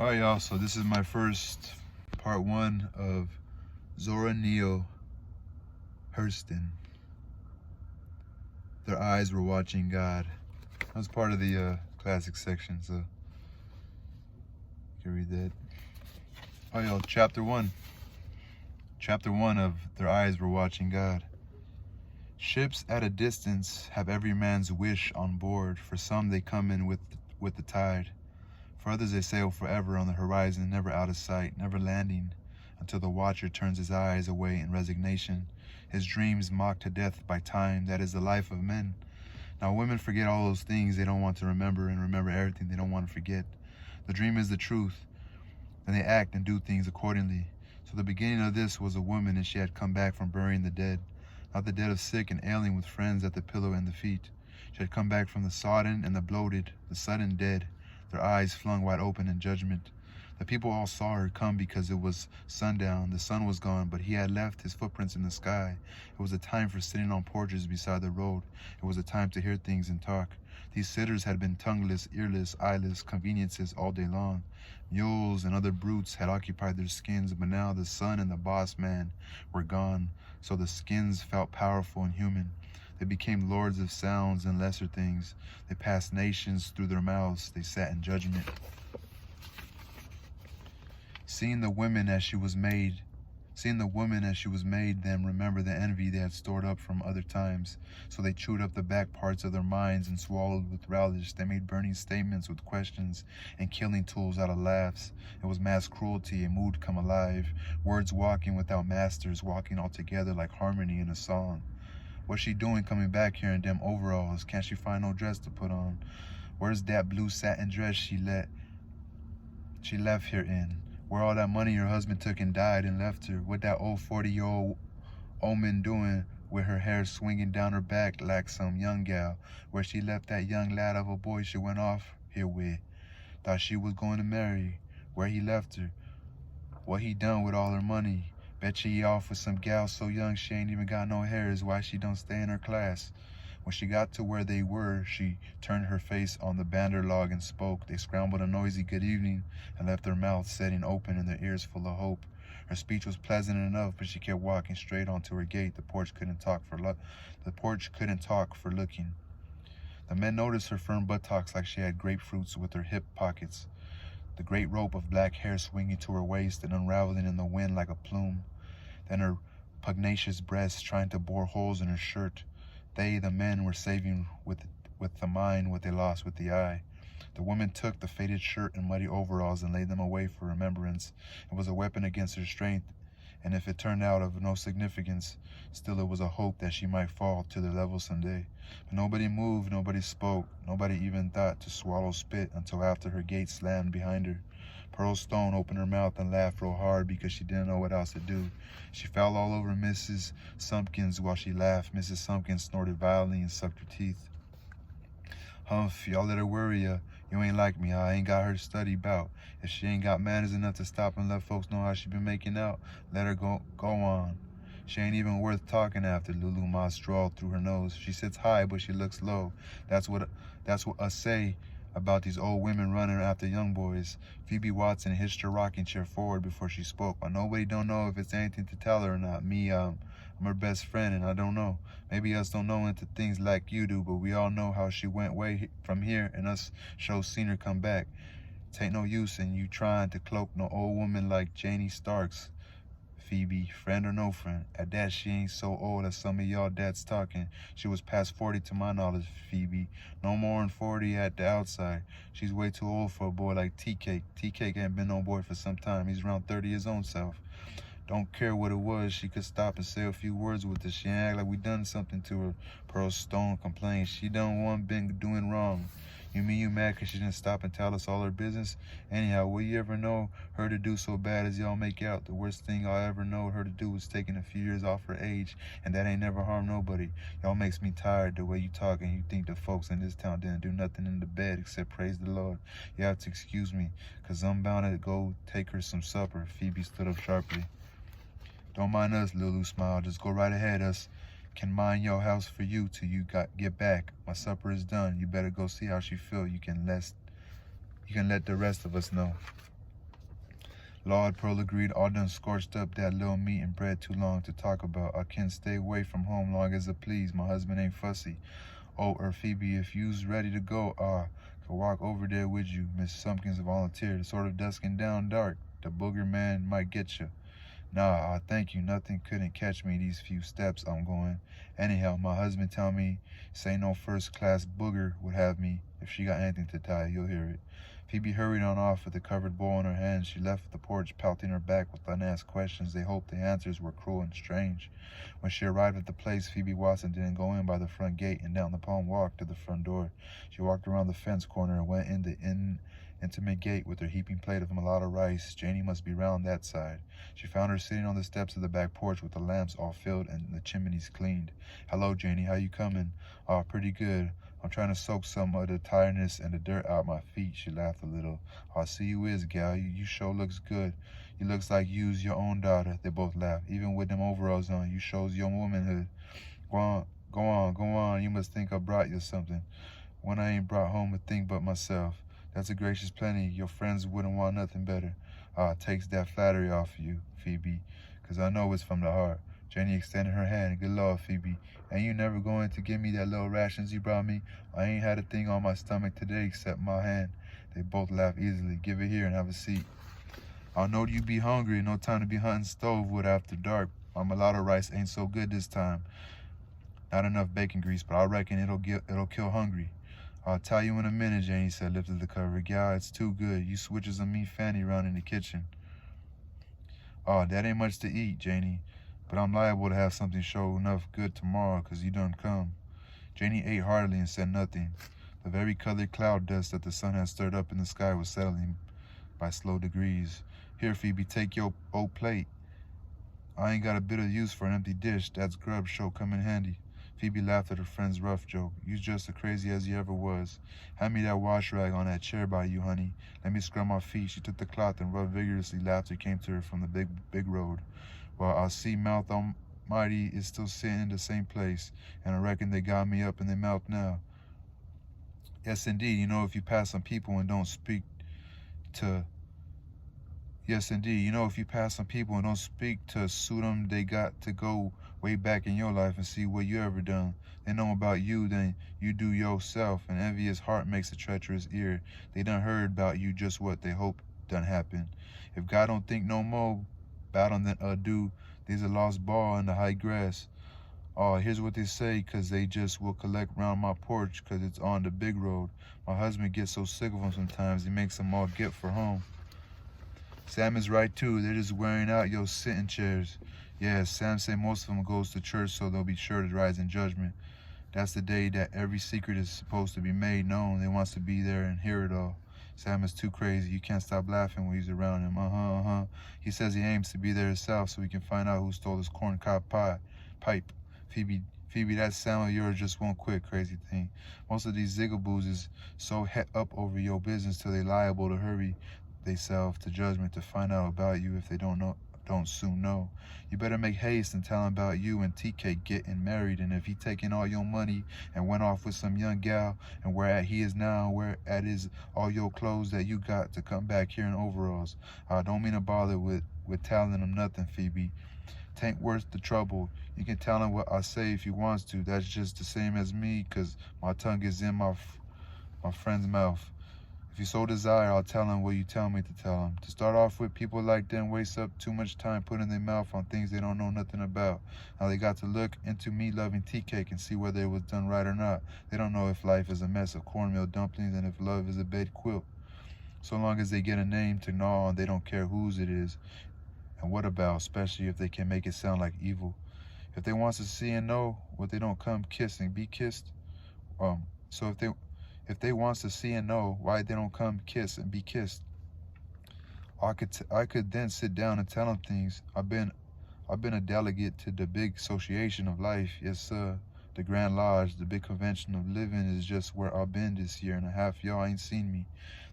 Alright, y'all, so this is my first part one of Zora Neale Hurston. Their eyes were watching God. That was part of the classic section, so you can read that. Alright, y'all, chapter one. Chapter one of Their Eyes Were Watching God. Ships at a distance have every man's wish on board. For some they come in with the tide. For others they sail forever on the horizon, never out of sight, never landing, until the watcher turns his eyes away in resignation, his dreams mocked to death by time. That is the life of men. Now women forget all those things they don't want to remember, and remember everything they don't want to forget. The dream is the truth, and they act and do things accordingly. So the beginning of this was a woman, and she had come back from burying the dead, not the dead of sick and ailing with friends at the pillow and the feet. She had come back from the sodden and the bloated, the sudden dead, their eyes flung wide open in judgment. The people all saw her come because it was sundown. The sun was gone, but he had left his footprints in the sky. It was a time for sitting on porches beside the road. It was a time to hear things and talk. These sitters had been tongueless, earless, eyeless conveniences all day long. Mules and other brutes had occupied their skins, but now the sun and the boss man were gone, so the skins felt powerful and human. They became lords of sounds and lesser things. They passed nations through their mouths. They sat in judgment. Seeing the woman as she was made, them remember the envy they had stored up from other times. So they chewed up the back parts of their minds and swallowed with relish. They made burning statements with questions and killing tools out of laughs. It was mass cruelty, a mood come alive. Words walking without masters, walking all together like harmony in a song. What's she doing coming back here in them overalls? Can't she find no dress to put on? Where's that blue satin dress she left here in? Where all that money her husband took and died and left her? What that old 40-year-old woman doing with her hair swinging down her back like some young gal? Where she left that young lad of a boy she went off here with? Thought she was going to marry. Where he left her? What he done with all her money? Bet she off with some gal so young she ain't even got no hair. Is why she don't stay in her class. When she got to where they were, she turned her face on the bander log and spoke. They scrambled a noisy good evening and left their mouths setting open and their ears full of hope. Her speech was pleasant enough, but she kept walking straight onto her gate. The porch couldn't talk for looking. The men noticed her firm buttocks like she had grapefruits with her hip pockets. The great rope of black hair swinging to her waist and unraveling in the wind like a plume. Then her pugnacious breasts trying to bore holes in her shirt. They, the men, were saving with the mind what they lost with the eye. The woman took the faded shirt and muddy overalls and laid them away for remembrance. It was a weapon against her strength, and if it turned out of no significance, still it was a hope that she might fall to their level someday. But nobody moved, nobody spoke, nobody even thought to swallow spit until after her gate slammed behind her. Pearl Stone opened her mouth and laughed real hard because she didn't know what else to do. She fell all over Mrs. Sumpkins while she laughed. Mrs. Sumpkins snorted violently and sucked her teeth. Humph, y'all let her worry ya. You ain't like me, I ain't got her to study about. If she ain't got manners enough to stop and let folks know how she been making out, let her go on. She ain't even worth talking after, Lulu Moss drawled through her nose. She sits high, but she looks low. That's what us say about these old women running after young boys. Phoebe Watson hitched her rocking chair forward before she spoke. Well, nobody don't know if it's anything to tell her or not. Me, I'm her best friend, and I don't know. Maybe us don't know into things like you do, but we all know how she went way from here, and us show seen her come back. Tain't no use in you trying to cloak no old woman like Janie Starks. Phoebe, friend or no friend, at that she ain't so old as some of y'all dads talking. She was past 40 to my knowledge, Phoebe. No more than 40 at the outside. She's way too old for a boy like T-Cake. T-Cake ain't been no boy for some time. He's around 30 his own self. Don't care what it was, she could stop and say a few words with us. She ain't act like we done something to her. Pearl Stone complained. She done one been doing wrong. You mean you mad 'cause she didn't stop and tell us all her business? Anyhow, will you ever know her to do so bad as y'all make out? The worst thing I'll ever know her to do was taking a few years off her age, and that ain't never harmed nobody. Y'all makes me tired the way you talk, and you think the folks in this town didn't do nothing in the bed except praise the Lord. You have to excuse me, 'cause I'm bound to go take her some supper. Phoebe stood up sharply. Don't mind us, Lulu smiled. Just go right ahead. Us can mind your house for you till you get back. My supper is done. You better go see how she feel. You can let the rest of us know. Lord, Pearl agreed. All done scorched up that little meat and bread too long to talk about. I can stay away from home long as it please. My husband ain't fussy. Oh, Phoebe, if you's ready to go, could walk over there with you. Miss Sumpkins volunteered. Sort of dusking down dark. The booger man might get you. Nah, thank you. Nothing couldn't catch me these few steps I'm going. Anyhow, my husband tell me, say no first-class booger would have me. If she got anything to tie, you'll hear it. Phoebe hurried on off with the covered bowl in her hand. She left the porch, pelting her back with unasked questions. They hoped the answers were cruel and strange. When she arrived at the place, Phoebe Watson didn't go in by the front gate and down the palm walk to the front door. She walked around the fence corner and went in the intimate gate with her heaping plate of mulatto rice. Janie must be round that side. She found her sitting on the steps of the back porch with the lamps all filled and the chimneys cleaned. Hello, Janie, how you coming? Oh, pretty good. I'm trying to soak some of the tiredness and the dirt out my feet. She laughed a little. I see you is, gal. You sure looks good. You looks like you's your own daughter. They both laughed. Even with them overalls on, you shows your womanhood. Go on. You must think I brought you something. When I ain't brought home a thing but myself. That's a gracious plenty. Your friends wouldn't want nothing better. Takes that flattery off you, Phoebe, 'cause I know it's from the heart. Jenny extended her hand. Good Lord, Phoebe. Ain't you never going to give me that little rations you brought me? I ain't had a thing on my stomach today except my hand. They both laughed easily. Give it here and have a seat. I know you be hungry. No time to be hunting stove wood after dark. My mulatto rice ain't so good this time. Not enough bacon grease, but I reckon it'll kill hungry. I'll tell you in a minute, Janie said, lifted the cover. Yeah, it's too good. You switches and me Fanny around in the kitchen. Oh, that ain't much to eat, Janie. But I'm liable to have something show enough good tomorrow, 'cause you done come. Janie ate heartily and said nothing. The very colored cloud dust that the sun had stirred up in the sky was settling by slow degrees. Here, Phoebe, take your old plate. I ain't got a bit of use for an empty dish. That's grub show come in handy. Phoebe laughed at her friend's rough joke. You just as crazy as you ever was. Hand me that wash rag on that chair by you, honey. Let me scrub my feet. She took the cloth and rubbed vigorously. Laughter came to her from the big road. Well, I see Mouth Almighty is still sitting in the same place, and I reckon they got me up in their mouth now. Yes, indeed. You know, if you pass some people and don't speak to Yes, indeed. You know, if you pass some people and don't speak to suit them, they got to go way back in your life and see what you ever done. They know about you than you do yourself. An envious heart makes a treacherous ear. They done heard about you just what they hope done happen. If God don't think no more about 'em than do, there's a lost ball in the high grass. Oh, here's what they say, 'cause they just will collect round my porch, 'cause it's on the big road. My husband gets so sick of 'em sometimes, he makes 'em all get for home. Sam is right too. They're just wearing out your sitting chairs. Yeah, Sam say most of them goes to church so they'll be sure to rise in judgment. That's the day that every secret is supposed to be made known. They wants to be there and hear it all. Sam is too crazy. You can't stop laughing when he's around him. He says he aims to be there himself so he can find out who stole his corncob pipe. Phoebe, that Sam of yours just won't quit, crazy thing. Most of these zigaboos is so het up over your business till they liable to hurry theyself to judgment to find out about you if they don't soon know. You better make haste and tell him about you and TK getting married, and if he taking all your money and went off with some young gal, and where at he is now, where at is all your clothes that you got to come back here in overalls. I don't mean to bother with telling him nothing, Phoebe. Tain't worth the trouble. You can tell him what I say if you wants to. That's just the same as me, 'cause my tongue is in my friend's mouth. If you so desire, I'll tell him what you tell me to tell him. To start off with, people like them waste up too much time putting their mouth on things they don't know nothing about. Now they got to look into me loving tea cake and see whether it was done right or not. They don't know if life is a mess of cornmeal dumplings and if love is a bed quilt. So long as they get a name to gnaw on, they don't care whose it is and what about, especially if they can make it sound like evil. If they wants to see and know what they don't come kiss and be kissed. So if they wants to see and know why they don't come kiss and be kissed, I could then sit down and tell them things. I've been a delegate to the big association of life, yes sir. The Grand Lodge, the big convention of living is just where I've been this year and a half. Y'all ain't seen me.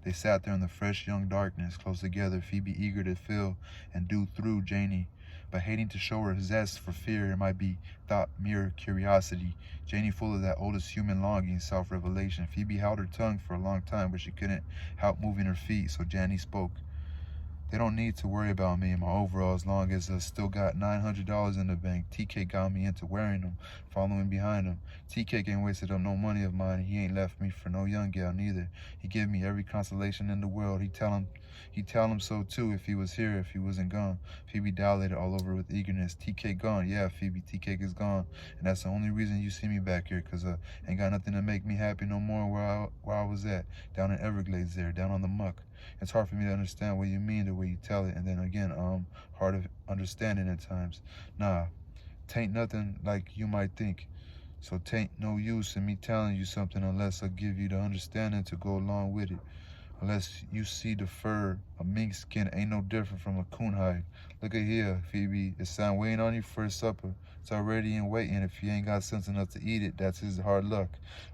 They sat there in the fresh young darkness, close together, Phoebe eager to feel and do through Janie, but hating to show her zest for fear it might be thought mere curiosity. Janie full of that oldest human longing, self-revelation. Phoebe held her tongue for a long time, but she couldn't help moving her feet, so Janie spoke. They don't need to worry about me and my overall as long as I still got $900 in the bank. TK got me into wearing them, following behind him. TK ain't wasted up no money of mine. He ain't left me for no young gal neither. He give me every consolation in the world. He tell him so too if he was here, if he wasn't gone. Phoebe dilated all over with eagerness. TK gone. Yeah, Phoebe, TK is gone. And that's the only reason you see me back here, because ain't got nothing to make me happy no more where I was at, down in Everglades there, down on the muck. It's hard for me to understand what you mean the way you tell it, and then again, hard of understanding at times. Nah, tain't nothing like you might think. So tain't no use in me telling you something unless I give you the understanding to go along with it. Unless you see the fur, a mink skin ain't no different from a coon hide. Look at here, Phoebe. It's Sam waiting on you for his supper. It's already in waiting. If he ain't got sense enough to eat it, that's his hard luck.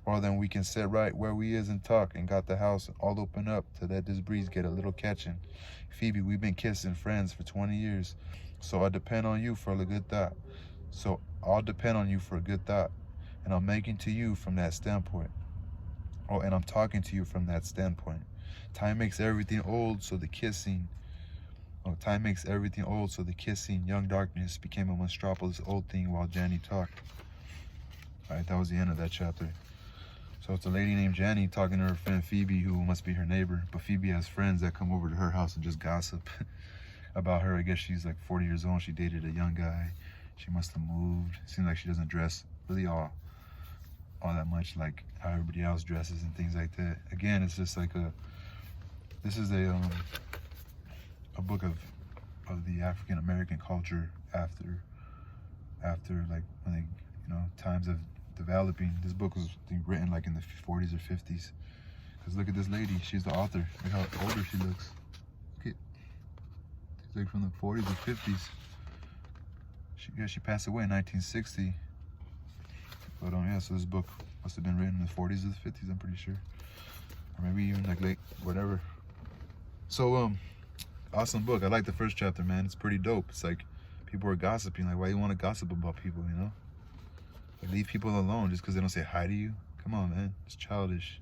Or then we can sit right where we is and talk, and got the house all open up to let this breeze get a little catching. Phoebe, we've been kissing friends for 20 years. So I depend on you for a good thought. So I'll depend on you for a good thought. And I'm making to you from that standpoint. Oh, and I'm talking to you from that standpoint. Time makes everything old, so the kissing. Oh, time makes everything old, so the kissing, young darkness became a monstrous old thing while Janny talked. All right, that was the end of that chapter. So it's a lady named Janny talking to her friend Phoebe, who must be her neighbor. But Phoebe has friends that come over to her house and just gossip about her. I guess she's like 40 years old. She dated a young guy. She must have moved. Seems like she doesn't dress really all that much like how everybody else dresses and things like that. Again, it's just like this is a book of the African American culture after like when they times of developing. This book was written like in the 40s or 50s. Because look at this lady, she's the author. Look how older she looks. Look at, she's like from the 40s or 50s. She passed away in 1960. But yeah, so this book must have been written in the 40s or the 50s, I'm pretty sure. Or maybe even like late, whatever. So awesome book. I like the first chapter, man. It's pretty dope. It's like people are gossiping. Like, why you want to gossip about people, Like, leave people alone just because they don't say hi to you. Come on, man. It's childish.